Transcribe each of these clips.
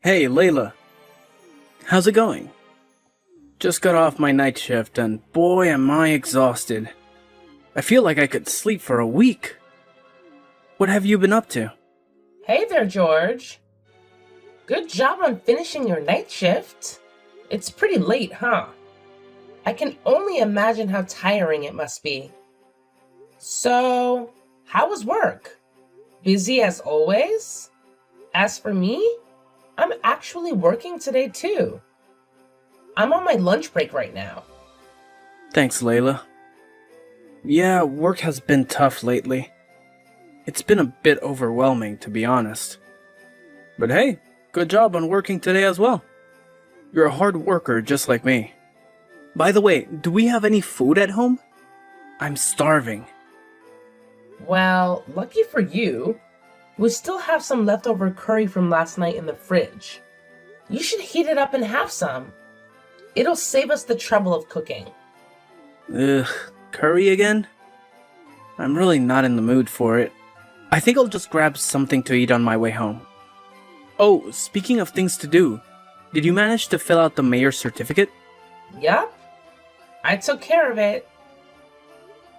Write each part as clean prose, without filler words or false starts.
Hey, Layla. How's it going? Just got off my night shift and boy am I exhausted. I feel like I could sleep for a week. What have you been up to? Hey there, George. Good job on finishing your night shift. It's pretty late, huh? I can only imagine how tiring it must be. So, how was work? Busy as always? As for me, I'm actually working today too. I'm on my lunch break right now. Thanks, Layla. Yeah, work has been tough lately. It's been a bit overwhelming, to be honest. But hey, good job on working today as well. You're a hard worker just like me. By the way, do we have any food at home? I'm starving. Well, lucky for you, we still have some leftover curry from last night in the fridge. You should heat it up and have some. It'll save us the trouble of cooking. Ugh, curry again? I'm really not in the mood for it. I think I'll just grab something to eat on my way home. Oh, speaking of things to do, did you manage to fill out the mayor's certificate? Yup, I took care of it.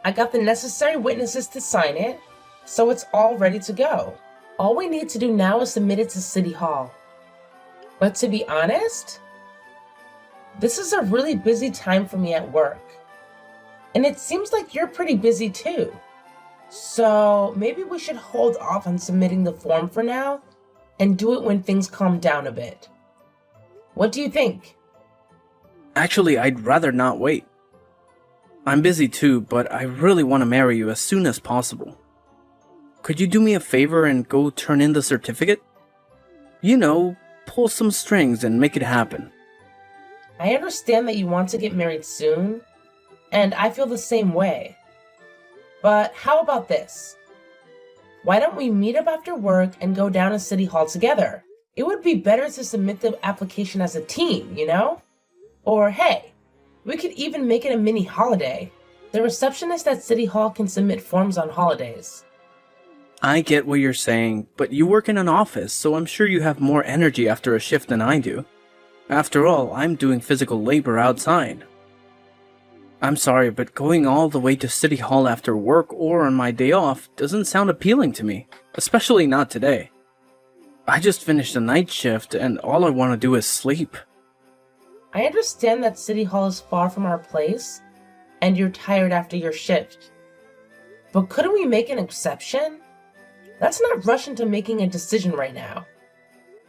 I got the necessary witnesses to sign it, so it's all ready to go. All we need to do now is submit it to City Hall. But to be honest, this is a really busy time for me at work. And it seems like you're pretty busy too. So maybe we should hold off on submitting the form for now and do it when things calm down a bit. What do you think? Actually, I'd rather not wait. I'm busy too, but I really want to marry you as soon as possible. Could you do me a favor and go turn in the certificate? You know, pull some strings and make it happen. I understand that you want to get married soon, and I feel the same way. But how about this? Why don't we meet up after work and go down to City Hall together? It would be better to submit the application as a team, you know? Or hey, we could even make it a mini holiday. The receptionist at City Hall can submit forms on holidays. I get what you're saying, but you work in an office, so I'm sure you have more energy after a shift than I do. After all, I'm doing physical labor outside. I'm sorry, but going all the way to City Hall after work or on my day off doesn't sound appealing to me, especially not today. I just finished a night shift and all I want to do is sleep. I understand that City Hall is far from our place, and you're tired after your shift. But couldn't we make an exception? Let's not rush into making a decision right now.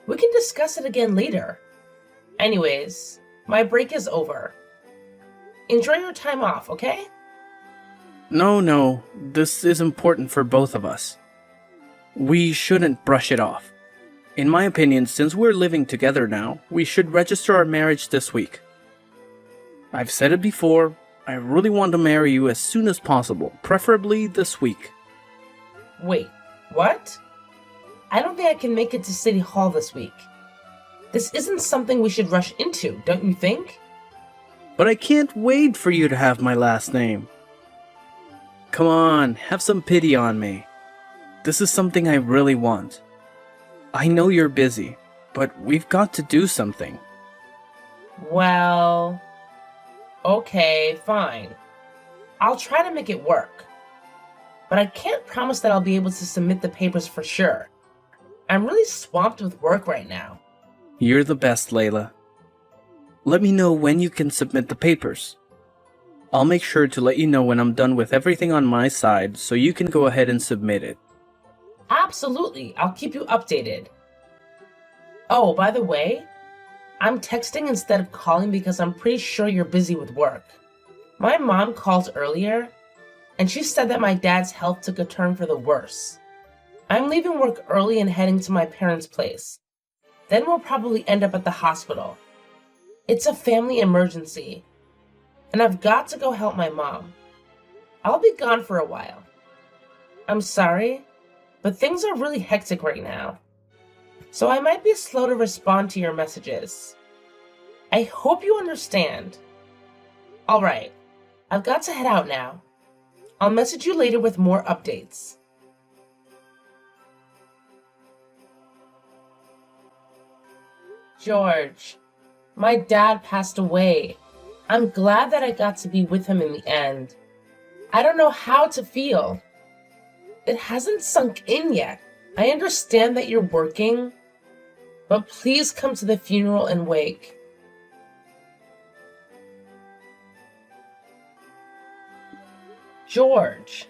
We can discuss it again later. Anyways, my break is over. Enjoy your time off, okay? No, this is important for both of us. We shouldn't brush it off. In my opinion, since we're living together now, we should register our marriage this week. I've said it before, I really want to marry you as soon as possible, preferably this week. Wait, what? I don't think I can make it to City Hall this week. This isn't something we should rush into, don't you think? But I can't wait for you to have my last name. Come on, have some pity on me. This is something I really want. I know you're busy, but we've got to do something. Well, okay, fine. I'll try to make it work. But I can't promise that I'll be able to submit the papers for sure. I'm really swamped with work right now. You're the best, Layla. Let me know when you can submit the papers. I'll make sure to let you know when I'm done with everything on my side so you can go ahead and submit it. Absolutely, I'll keep you updated. Oh, by the way, I'm texting instead of calling because I'm pretty sure you're busy with work. My mom called earlier, and she said that my dad's health took a turn for the worse. I'm leaving work early and heading to my parents' place. Then we'll probably end up at the hospital. It's a family emergency, and I've got to go help my mom. I'll be gone for a while. I'm sorry, but things are really hectic right now, so I might be slow to respond to your messages. I hope you understand. Alright, I've got to head out now. I'll message you later with more updates. George, my dad passed away. I'm glad that I got to be with him in the end. I don't know how to feel. It hasn't sunk in yet. I understand that you're working, but please come to the funeral and wake. George,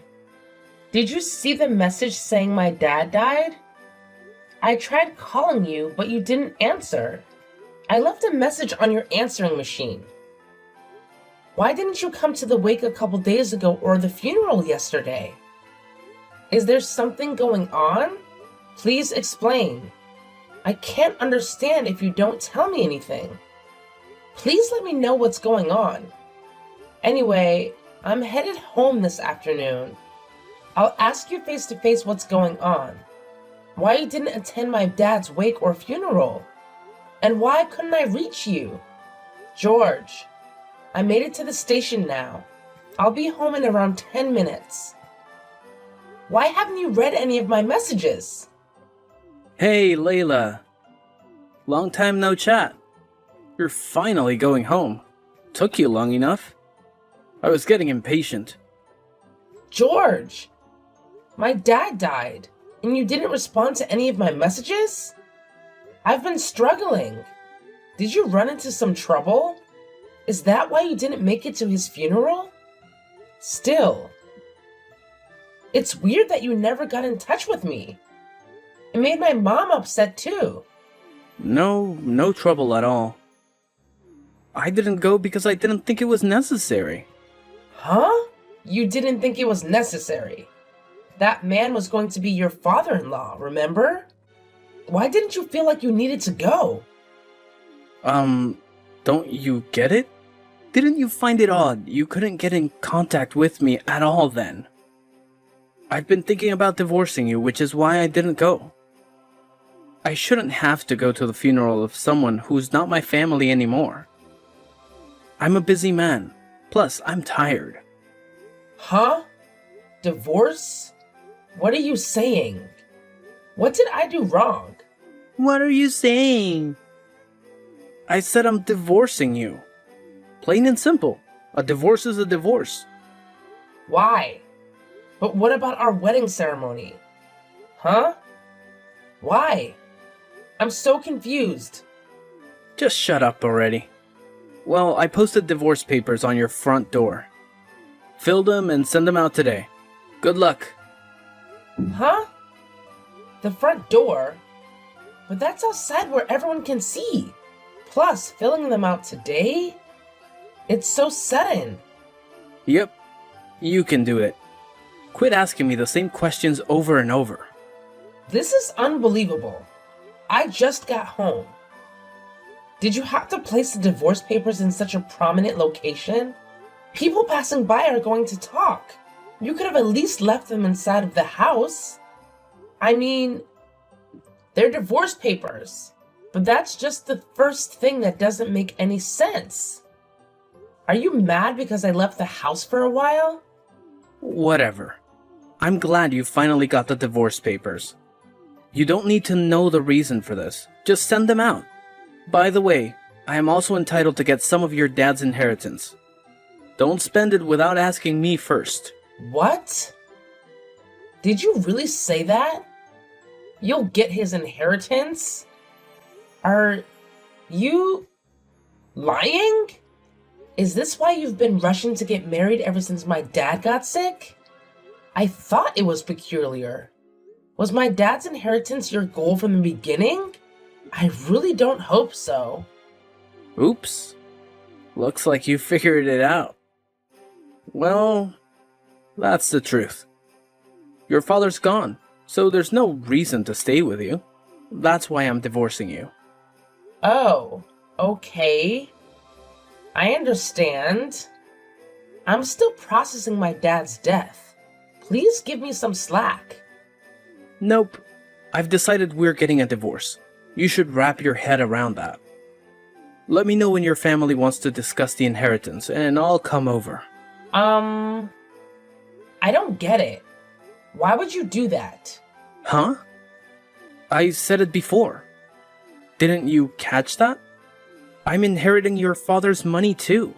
did you see the message saying my dad died? I tried calling you, but you didn't answer. I left a message on your answering machine. Why didn't you come to the wake a couple days ago or the funeral yesterday? Is there something going on? Please explain. I can't understand if you don't tell me anything. Please let me know what's going on. Anyway, I'm headed home this afternoon. I'll ask you face to face what's going on. Why you didn't attend my dad's wake or funeral? And why couldn't I reach you? George, I made it to the station now. I'll be home in around 10 minutes. Why haven't you read any of my messages? Hey, Layla. Long time no chat. You're finally going home. Took you long enough. I was getting impatient. George, my dad died, and you didn't respond to any of my messages? I've been struggling. Did you run into some trouble? Is that why you didn't make it to his funeral? Still, it's weird that you never got in touch with me. It made my mom upset too. No trouble at all. I didn't go because I didn't think it was necessary. Huh? You didn't think it was necessary? That man was going to be your father-in-law, remember? Why didn't you feel like you needed to go? Don't you get it? Didn't you find it odd you couldn't get in contact with me at all then? I've been thinking about divorcing you, which is why I didn't go. I shouldn't have to go to the funeral of someone who's not my family anymore. I'm a busy man. Plus, I'm tired. Huh? Divorce? What are you saying? What did I do wrong? What are you saying? I said I'm divorcing you. Plain and simple. A divorce is a divorce. Why? But what about our wedding ceremony? Huh? Why? I'm so confused. Just shut up already. Well, I posted divorce papers on your front door. Fill them and send them out today. Good luck. Huh? The front door? But that's outside where everyone can see. Plus, filling them out today? It's so sudden. Yep, you can do it. Quit asking me the same questions over and over. This is unbelievable. I just got home. Did you have to place the divorce papers in such a prominent location? People passing by are going to talk. You could have at least left them inside of the house. I mean, they're divorce papers. But that's just the first thing that doesn't make any sense. Are you mad because I left the house for a while? Whatever. I'm glad you finally got the divorce papers. You don't need to know the reason for this. Just send them out. By the way, I am also entitled to get some of your dad's inheritance. Don't spend it without asking me first. What? Did you really say that? You'll get his inheritance? Are you lying? Is this why you've been rushing to get married ever since my dad got sick? I thought it was peculiar. Was my dad's inheritance your goal from the beginning? I really don't hope so. Oops. Looks like you figured it out. Well, that's the truth. Your father's gone, so there's no reason to stay with you. That's why I'm divorcing you. Oh, okay. I understand. I'm still processing my dad's death. Please give me some slack. Nope. I've decided we're getting a divorce. You should wrap your head around that. Let me know when your family wants to discuss the inheritance, and I'll come over. I don't get it. Why would you do that? Huh? I said it before. Didn't you catch that? I'm inheriting your father's money too.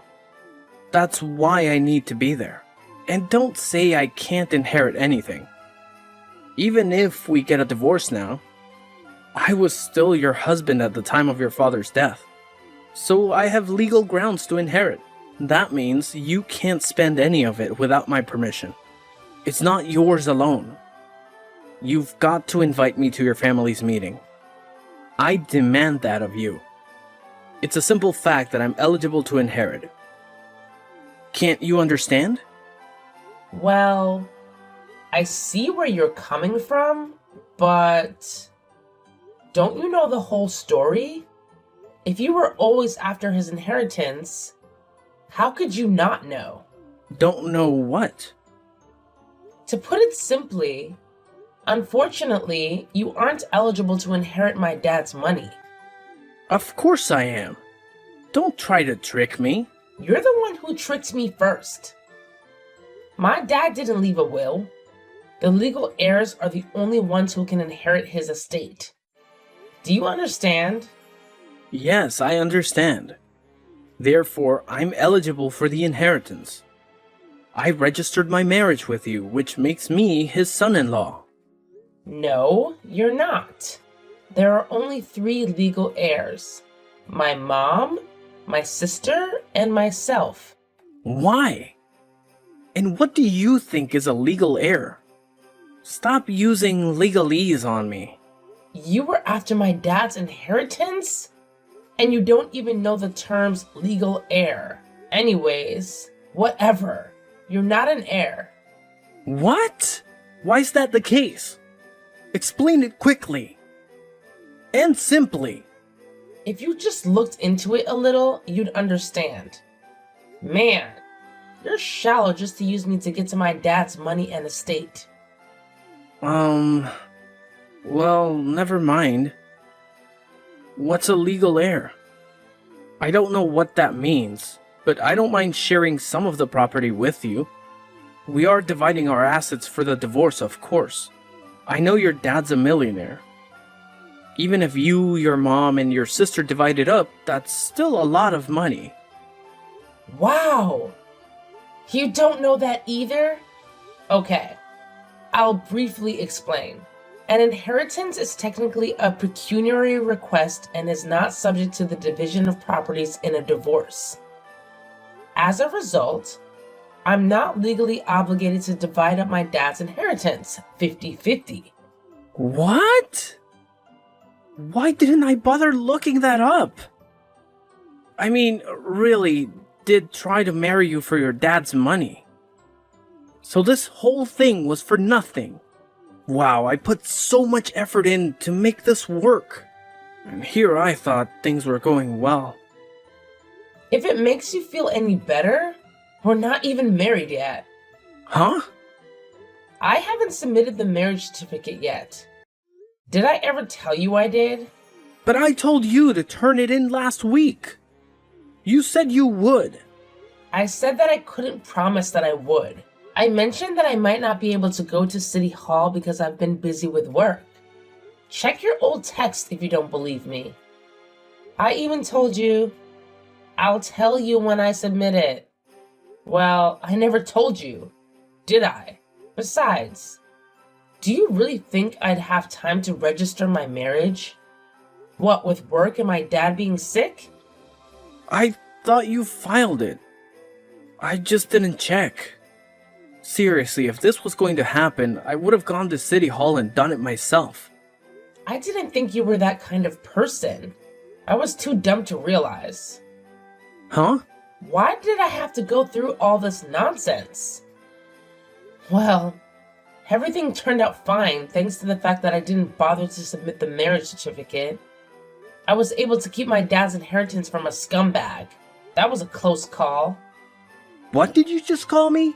That's why I need to be there. And don't say I can't inherit anything. Even if we get a divorce now, I was still your husband at the time of your father's death. So I have legal grounds to inherit. That means you can't spend any of it without my permission. It's not yours alone. You've got to invite me to your family's meeting. I demand that of you. It's a simple fact that I'm eligible to inherit. Can't you understand? Well, I see where you're coming from, but don't you know the whole story? If you were always after his inheritance, how could you not know? Don't know what? To put it simply, unfortunately, you aren't eligible to inherit my dad's money. Of course I am. Don't try to trick me. You're the one who tricked me first. My dad didn't leave a will. The legal heirs are the only ones who can inherit his estate. Do you understand? Yes, I understand. Therefore, I'm eligible for the inheritance. I registered my marriage with you, which makes me his son-in-law. No, you're not. There are only 3 legal heirs. My mom, my sister, and myself. Why? And what do you think is a legal heir? Stop using legalese on me. You were after my dad's inheritance? And you don't even know the terms legal heir. Anyways, whatever. You're not an heir. What? Why's that the case? Explain it quickly. And simply. If you just looked into it a little, you'd understand. Man, you're shallow just to use me to get to my dad's money and estate. Well, never mind. What's a legal heir? I don't know what that means, but I don't mind sharing some of the property with you. We are dividing our assets for the divorce, of course. I know your dad's a millionaire. Even if you, your mom, and your sister divide it up, that's still a lot of money. Wow! You don't know that either? Okay, I'll briefly explain. An inheritance is technically a pecuniary request and is not subject to the division of properties in a divorce. As a result, I'm not legally obligated to divide up my dad's inheritance 50-50. What? Why didn't I bother looking that up? I mean, really, did try to marry you for your dad's money. So this whole thing was for nothing. Wow, I put so much effort in to make this work. And here I thought things were going well. If it makes you feel any better, we're not even married yet. Huh? I haven't submitted the marriage certificate yet. Did I ever tell you I did? But I told you to turn it in last week. You said you would. I said that I couldn't promise that I would. I mentioned that I might not be able to go to City Hall because I've been busy with work. Check your old text if you don't believe me. I even told you, I'll tell you when I submit it. Well, I never told you, did I? Besides, do you really think I'd have time to register my marriage? What, with work and my dad being sick? I thought you filed it. I just didn't check. Seriously, if this was going to happen, I would have gone to City Hall and done it myself. I didn't think you were that kind of person. I was too dumb to realize. Huh? Why did I have to go through all this nonsense? Well, everything turned out fine thanks to the fact that I didn't bother to submit the marriage certificate. I was able to keep my dad's inheritance from a scumbag. That was a close call. What did you just call me?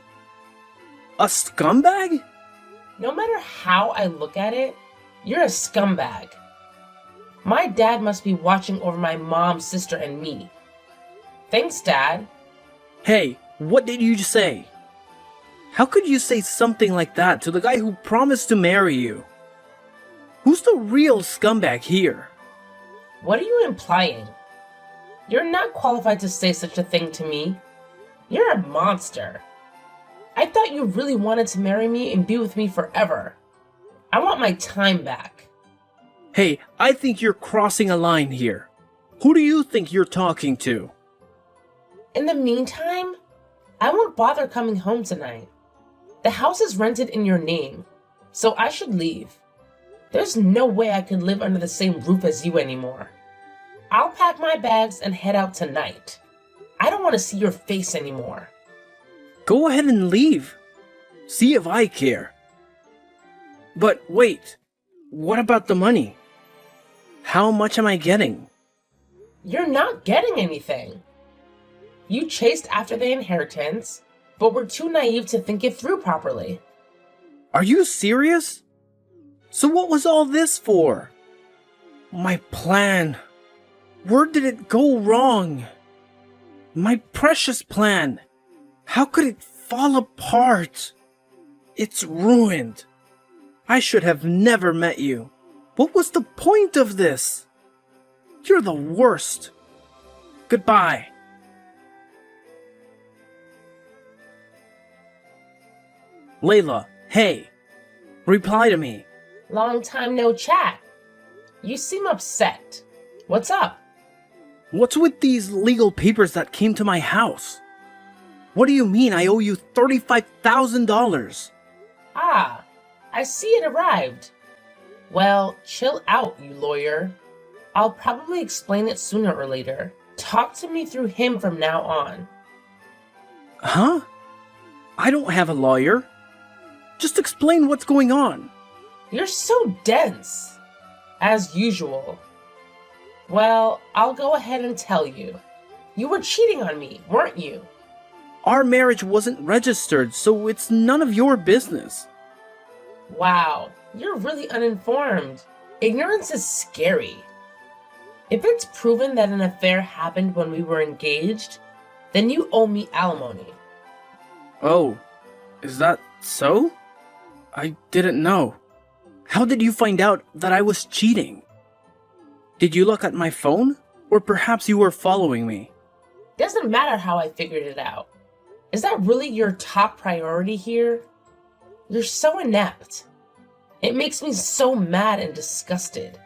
A scumbag? No matter how I look at it, you're a scumbag. My dad must be watching over my mom, sister, and me. Thanks, Dad. Hey, what did you say? How could you say something like that to the guy who promised to marry you? Who's the real scumbag here? What are you implying? You're not qualified to say such a thing to me. You're a monster. I thought you really wanted to marry me and be with me forever. I want my time back. Hey, I think you're crossing a line here. Who do you think you're talking to? In the meantime, I won't bother coming home tonight. The house is rented in your name, so I should leave. There's no way I could live under the same roof as you anymore. I'll pack my bags and head out tonight. I don't want to see your face anymore. Go ahead and leave. See if I care. But wait, what about the money? How much am I getting? You're not getting anything. You chased after the inheritance, but were too naive to think it through properly. Are you serious? So what was all this for? My plan. Where did it go wrong? My precious plan. How could it fall apart? It's ruined. I should have never met you. What was the point of this? You're the worst. Goodbye. Layla, hey. Reply to me. Long time no chat. You seem upset. What's up? What's with these legal papers that came to my house? What do you mean I owe you $35,000? Ah, I see it arrived. Well, chill out, you lawyer. I'll probably explain it sooner or later. Talk to me through him from now on. Huh? I don't have a lawyer. Just explain what's going on. You're so dense. As usual. Well, I'll go ahead and tell you. You were cheating on me, weren't you? Our marriage wasn't registered, so it's none of your business. Wow, you're really uninformed. Ignorance is scary. If it's proven that an affair happened when we were engaged, then you owe me alimony. Oh, is that so? I didn't know. How did you find out that I was cheating? Did you look at my phone? Or perhaps you were following me? Doesn't matter how I figured it out. Is that really your top priority here? You're so inept. It makes me so mad and disgusted.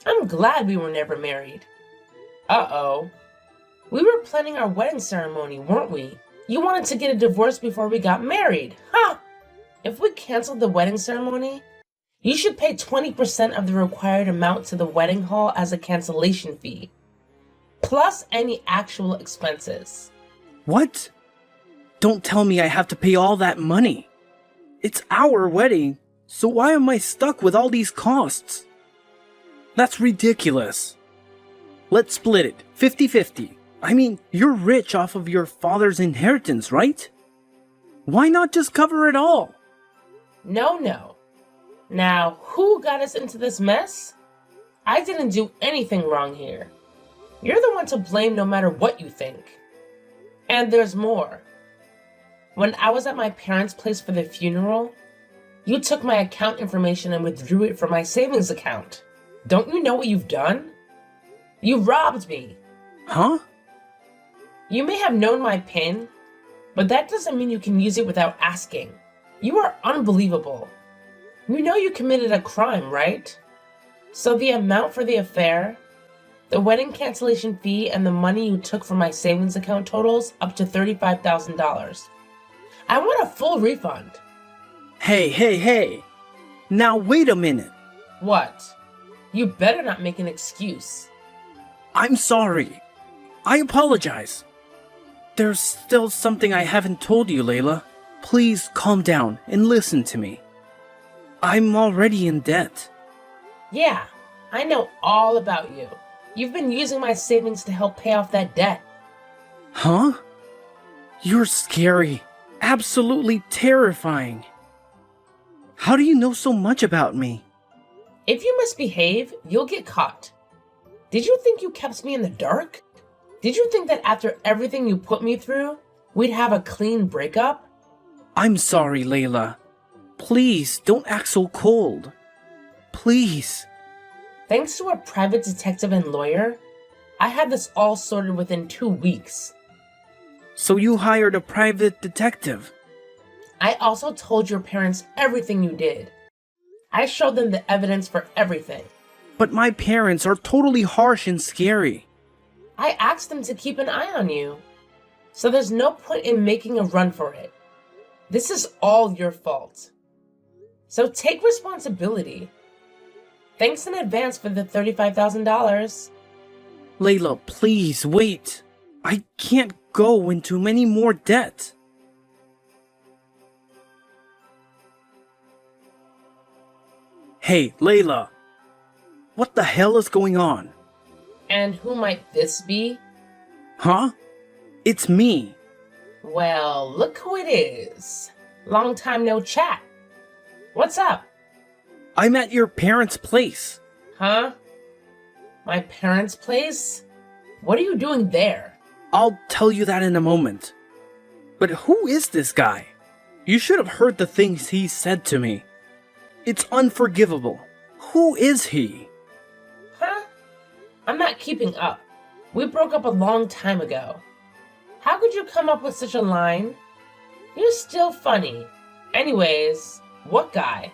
I'm glad we were never married. Uh-oh. We were planning our wedding ceremony, weren't we? You wanted to get a divorce before we got married, huh? If we canceled the wedding ceremony, you should pay 20% of the required amount to the wedding hall as a cancellation fee, plus any actual expenses. What? Don't tell me I have to pay all that money. It's our wedding, so why am I stuck with all these costs? That's ridiculous. Let's split it, 50-50. I mean, you're rich off of your father's inheritance, right? Why not just cover it all? No. Now, who got us into this mess? I didn't do anything wrong here. You're the one to blame no matter what you think. And there's more. When I was at my parents' place for the funeral, you took my account information and withdrew it from my savings account. Don't you know what you've done? You robbed me. Huh? You may have known my PIN, but that doesn't mean you can use it without asking. You are unbelievable. You know you committed a crime, right? So the amount for the affair, the wedding cancellation fee, and the money you took from my savings account totals up to $35,000. I want a full refund. Hey. Now wait a minute. What? You better not make an excuse. I'm sorry. I apologize. There's still something I haven't told you, Layla. Please calm down and listen to me. I'm already in debt. Yeah, I know all about you. You've been using my savings to help pay off that debt. Huh? You're scary. Absolutely terrifying. How do you know so much about me? If you misbehave, you'll get caught. Did you think you kept me in the dark? Did you think that after everything you put me through, we'd have a clean breakup? I'm sorry, Layla. Please, don't act so cold. Please. Thanks to a private detective and lawyer, I had this all sorted within 2 weeks. So you hired a private detective? I also told your parents everything you did. I showed them the evidence for everything. But my parents are totally harsh and scary. I asked them to keep an eye on you. So there's no point in making a run for it. This is all your fault. So take responsibility. Thanks in advance for the $35,000. Layla, please wait. I can't go into many more debt. Hey, Layla. What the hell is going on? And who might this be? Huh? It's me. Well, look who it is. Long time no chat. What's up? I'm at your parents' place. Huh? My parents' place? What are you doing there? I'll tell you that in a moment. But who is this guy? You should have heard the things he said to me. It's unforgivable. Who is he? Huh? I'm not keeping up. We broke up a long time ago. How could you come up with such a line? You're still funny. Anyways, what guy?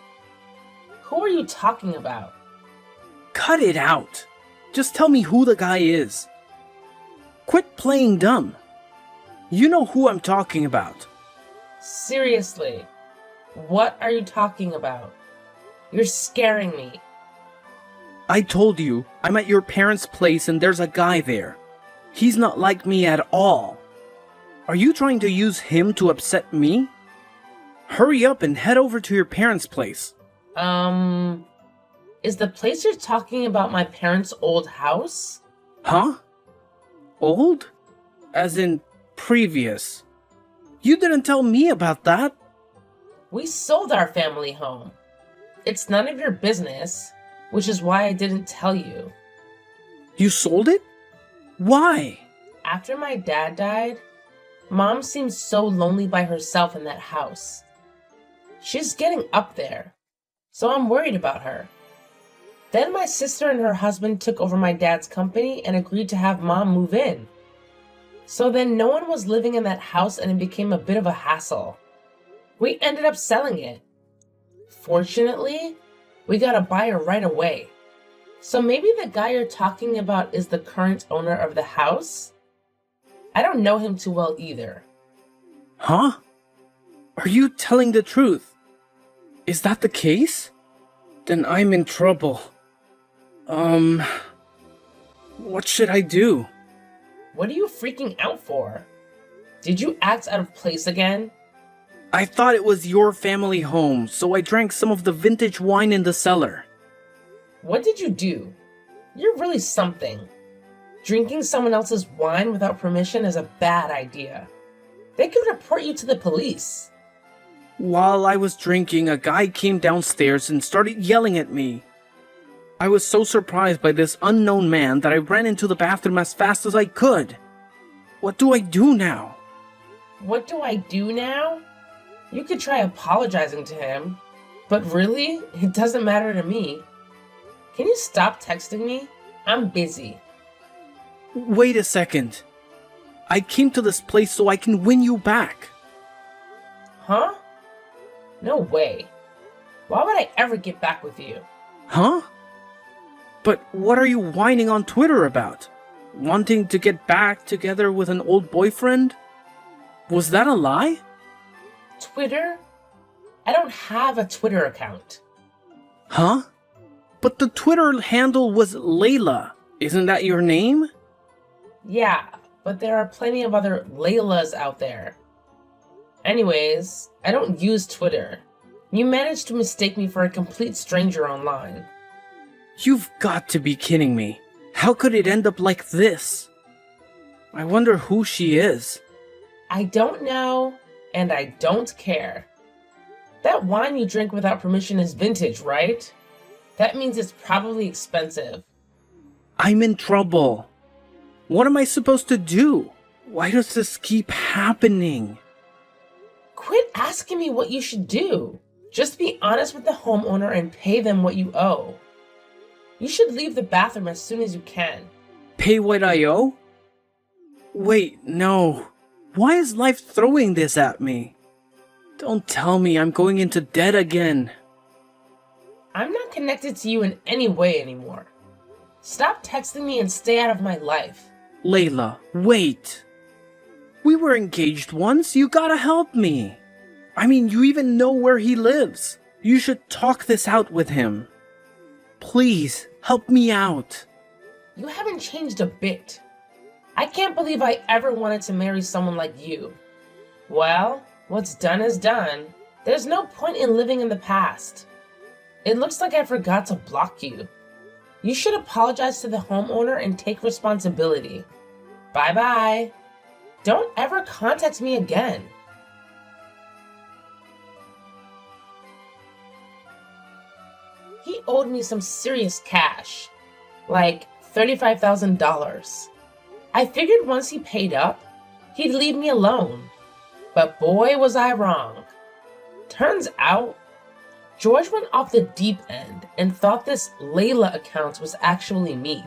Who are you talking about? Cut it out. Just tell me who the guy is. Quit playing dumb. You know who I'm talking about. Seriously, what are you talking about? You're scaring me. I told you, I'm at your parents' place and there's a guy there. He's not like me at all. Are you trying to use him to upset me? Hurry up and head over to your parents' place. Is the place you're talking about my parents' old house? Huh? Old? As in previous. You didn't tell me about that. We sold our family home. It's none of your business, which is why I didn't tell you. You sold it? Why? After my dad died, Mom seemed so lonely by herself in that house. She's getting up there, so I'm worried about her. Then my sister and her husband took over my dad's company and agreed to have Mom move in. So then no one was living in that house and it became a bit of a hassle. We ended up selling it. Fortunately, we got a buyer right away. So maybe the guy you're talking about is the current owner of the house? I don't know him too well either. Huh? Are you telling the truth? Is that the case? Then I'm in trouble. What should I do? What are you freaking out for? Did you act out of place again? I thought it was your family home, so I drank some of the vintage wine in the cellar. What did you do? You're really something. Drinking someone else's wine without permission is a bad idea. They could report you to the police. While I was drinking, a guy came downstairs and started yelling at me. I was so surprised by this unknown man that I ran into the bathroom as fast as I could. What do I do now? What do I do now? You could try apologizing to him. But really, it doesn't matter to me. Can you stop texting me? I'm busy. Wait a second. I came to this place so I can win you back. Huh? No way. Why would I ever get back with you? Huh? But what are you whining on Twitter about? Wanting to get back together with an old boyfriend? Was that a lie? Twitter? I don't have a Twitter account. Huh? But the Twitter handle was Layla. Isn't that your name? Yeah, but there are plenty of other Laylas out there. Anyways, I don't use Twitter. You managed to mistake me for a complete stranger online. You've got to be kidding me. How could it end up like this? I wonder who she is. I don't know, and I don't care. That wine you drink without permission is vintage, right? That means it's probably expensive. I'm in trouble. What am I supposed to do? Why does this keep happening? Quit asking me what you should do. Just be honest with the homeowner and pay them what you owe. You should leave the bathroom as soon as you can. Pay what I owe? Wait, no. Why is life throwing this at me? Don't tell me I'm going into debt again. I'm not connected to you in any way anymore. Stop texting me and stay out of my life. Layla, wait. We were engaged once, you gotta help me. I mean, you even know where he lives. You should talk this out with him. Please, help me out. You haven't changed a bit. I can't believe I ever wanted to marry someone like you. Well, what's done is done. There's no point in living in the past. It looks like I forgot to block you. You should apologize to the homeowner and take responsibility. Bye-bye. Don't ever contact me again. He owed me some serious cash, like $35,000. I figured once he paid up, he'd leave me alone. But boy, was I wrong. Turns out, George went off the deep end and thought this Layla account was actually me.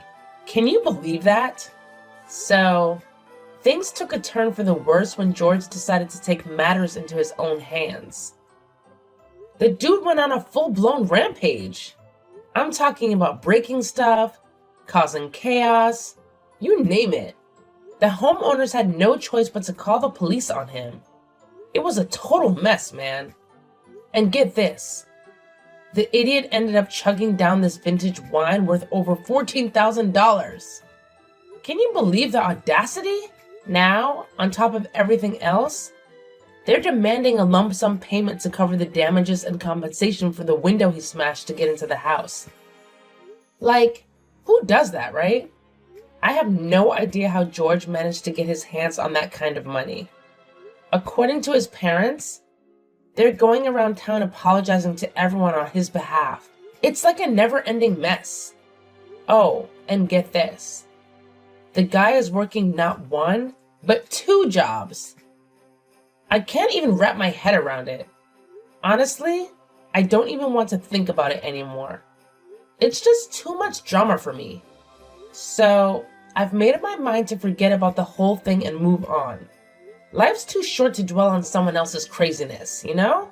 Can you believe that? So, things took a turn for the worse when George decided to take matters into his own hands. The dude went on a full-blown rampage. I'm talking about breaking stuff, causing chaos, you name it. The homeowners had no choice but to call the police on him. It was a total mess, man. And get this. The idiot ended up chugging down this vintage wine worth over $14,000. Can you believe the audacity? Now, on top of everything else, they're demanding a lump sum payment to cover the damages and compensation for the window he smashed to get into the house. Like, who does that, right? I have no idea how George managed to get his hands on that kind of money. According to his parents, they're going around town apologizing to everyone on his behalf. It's like a never-ending mess. Oh, and get this. The guy is working not one, but 2 jobs. I can't even wrap my head around it. Honestly, I don't even want to think about it anymore. It's just too much drama for me. So, I've made up my mind to forget about the whole thing and move on. Life's too short to dwell on someone else's craziness, you know?